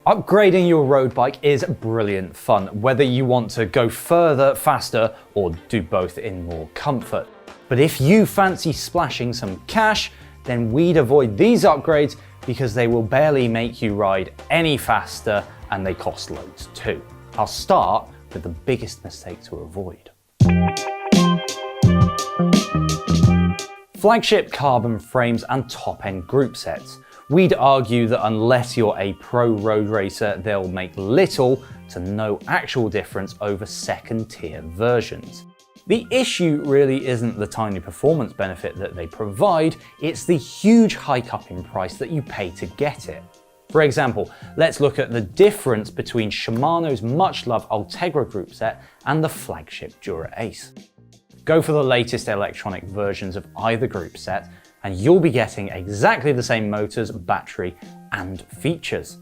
Upgrading your road bike is brilliant fun, whether you want to go further, faster, or do both in more comfort. But if you fancy splashing some cash, then we'd avoid these upgrades because they will barely make you ride any faster and they cost loads too. I'll start with the biggest mistake to avoid. Flagship carbon frames and top-end group sets. We'd argue that unless you're a pro road racer, they'll make little to no actual difference over second-tier versions. The issue really isn't the tiny performance benefit that they provide, it's the huge hike up in price that you pay to get it. For example, let's look at the difference between Shimano's much-loved Ultegra group set and the Flagship Dura Ace. Go for the latest electronic versions of either group set, and you'll be getting exactly the same motors, battery, and features.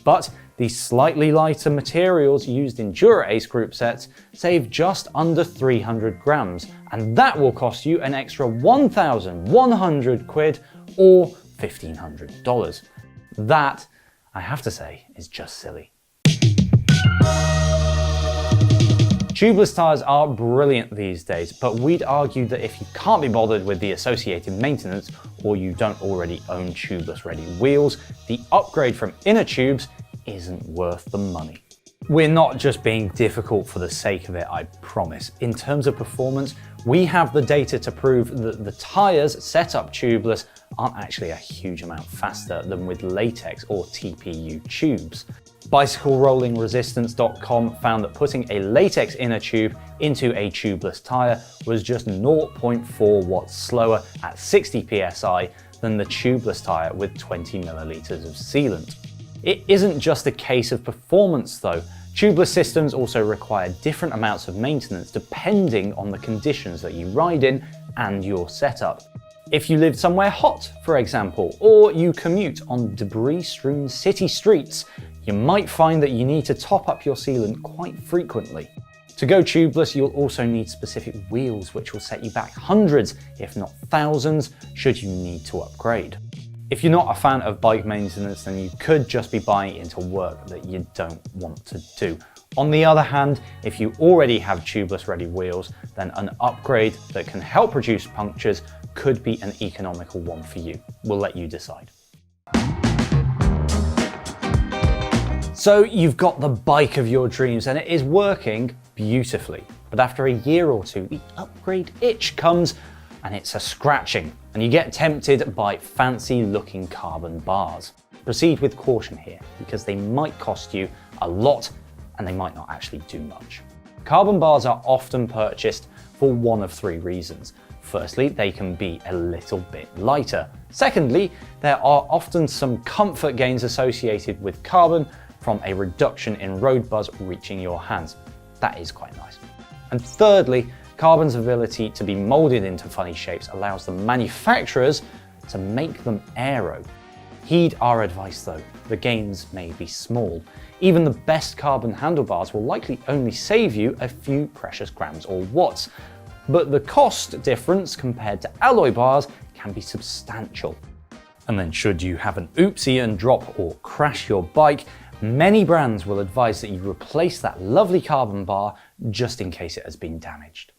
But the slightly lighter materials used in Dura Ace group sets save just under 300 grams, and that will cost you an extra 1,100 quid or $1,500. That, I have to say, is just silly. Tubeless tyres are brilliant these days, but we'd argue that if you can't be bothered with the associated maintenance or you don't already own tubeless ready wheels, the upgrade from inner tubes isn't worth the money. We're not just being difficult for the sake of it, I promise. In terms of performance, we have the data to prove that the tyres set up tubeless aren't actually a huge amount faster than with latex or TPU tubes. BicycleRollingResistance.com found that putting a latex inner tube into a tubeless tyre was just 0.4 watts slower at 60 psi than the tubeless tyre with 20 milliliters of sealant. It isn't just a case of performance though. Tubeless systems also require different amounts of maintenance depending on the conditions that you ride in and your setup. If you live somewhere hot, for example, or you commute on debris-strewn city streets, you might find that you need to top up your sealant quite frequently. To go tubeless, you'll also need specific wheels which will set you back hundreds, if not thousands, should you need to upgrade. If you're not a fan of bike maintenance, then you could just be buying into work that you don't want to do. On the other hand, if you already have tubeless ready wheels, then an upgrade that can help reduce punctures could be an economical one for you. We'll let you decide. So you've got the bike of your dreams and it is working beautifully. But after a year or two, the upgrade itch comes and it's a scratching and you get tempted by fancy looking carbon bars. Proceed with caution here because they might cost you a lot and they might not actually do much. Carbon bars are often purchased for one of three reasons. Firstly, they can be a little bit lighter. Secondly, there are often some comfort gains associated with carbon from a reduction in road buzz reaching your hands. That is quite nice. And thirdly, carbon's ability to be molded into funny shapes allows the manufacturers to make them aero. Heed our advice though, the gains may be small. Even the best carbon handlebars will likely only save you a few precious grams or watts, but the cost difference compared to alloy bars can be substantial. And then should you have an oopsie and drop or crash your bike, many brands will advise that you replace that lovely carbon bar just in case it has been damaged.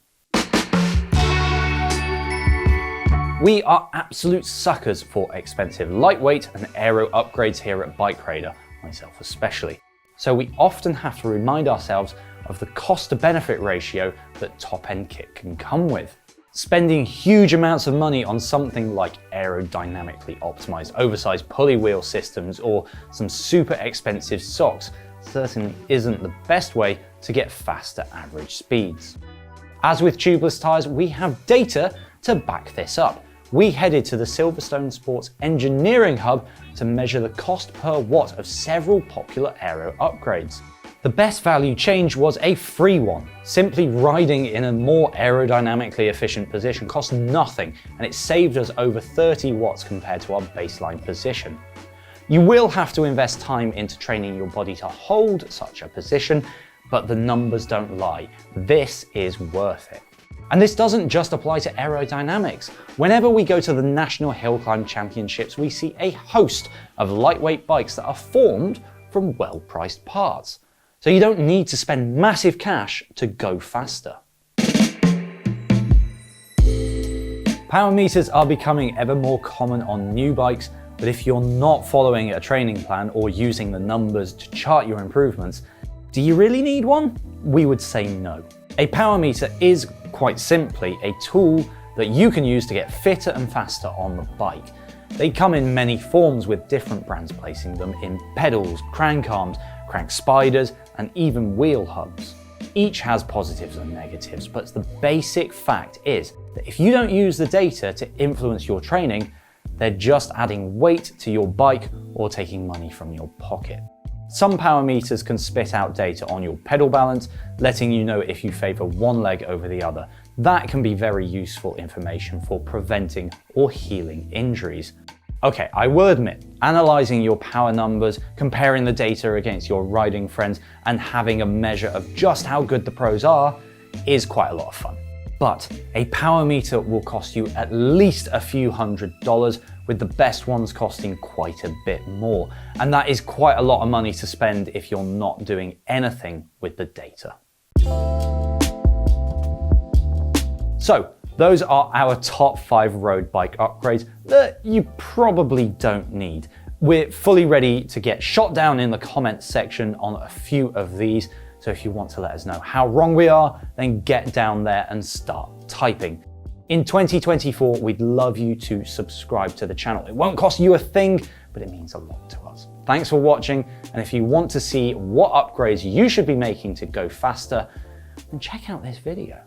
We are absolute suckers for expensive lightweight and aero upgrades here at BikeRadar, myself especially. So we often have to remind ourselves of the cost to benefit ratio that top-end kit can come with. Spending huge amounts of money on something like aerodynamically optimized oversized pulley wheel systems or some super expensive socks certainly isn't the best way to get faster average speeds. As with tubeless tyres, we have data to back this up. We headed to the Silverstone Sports Engineering Hub to measure the cost per watt of several popular aero upgrades. The best value change was a free one. Simply riding in a more aerodynamically efficient position cost nothing, and it saved us over 30 watts compared to our baseline position. You will have to invest time into training your body to hold such a position, but the numbers don't lie. This is worth it. And this doesn't just apply to aerodynamics. Whenever we go to the National Hill Climb Championships, we see a host of lightweight bikes that are formed from well-priced parts. So you don't need to spend massive cash to go faster. Power meters are becoming ever more common on new bikes, but if you're not following a training plan or using the numbers to chart your improvements, do you really need one? We would say no. A power meter is quite simply a tool that you can use to get fitter and faster on the bike. They come in many forms with different brands placing them in pedals, crank arms, crank spiders, and even wheel hubs. Each has positives and negatives, but the basic fact is that if you don't use the data to influence your training, they're just adding weight to your bike or taking money from your pocket. Some power meters can spit out data on your pedal balance, letting you know if you favor one leg over the other. That can be very useful information for preventing or healing injuries. Okay, I will admit, analyzing your power numbers, comparing the data against your riding friends, and having a measure of just how good the pros are is quite a lot of fun. But a power meter will cost you at least a few $100s, with the best ones costing quite a bit more. And that is quite a lot of money to spend if you're not doing anything with the data. So, those are our top 5 road bike upgrades that you probably don't need. We're fully ready to get shot down in the comments section on a few of these. So if you want to let us know how wrong we are, then get down there and start typing. In 2024, we'd love you to subscribe to the channel. It won't cost you a thing, but it means a lot to us. Thanks for watching. And if you want to see what upgrades you should be making to go faster, then check out this video.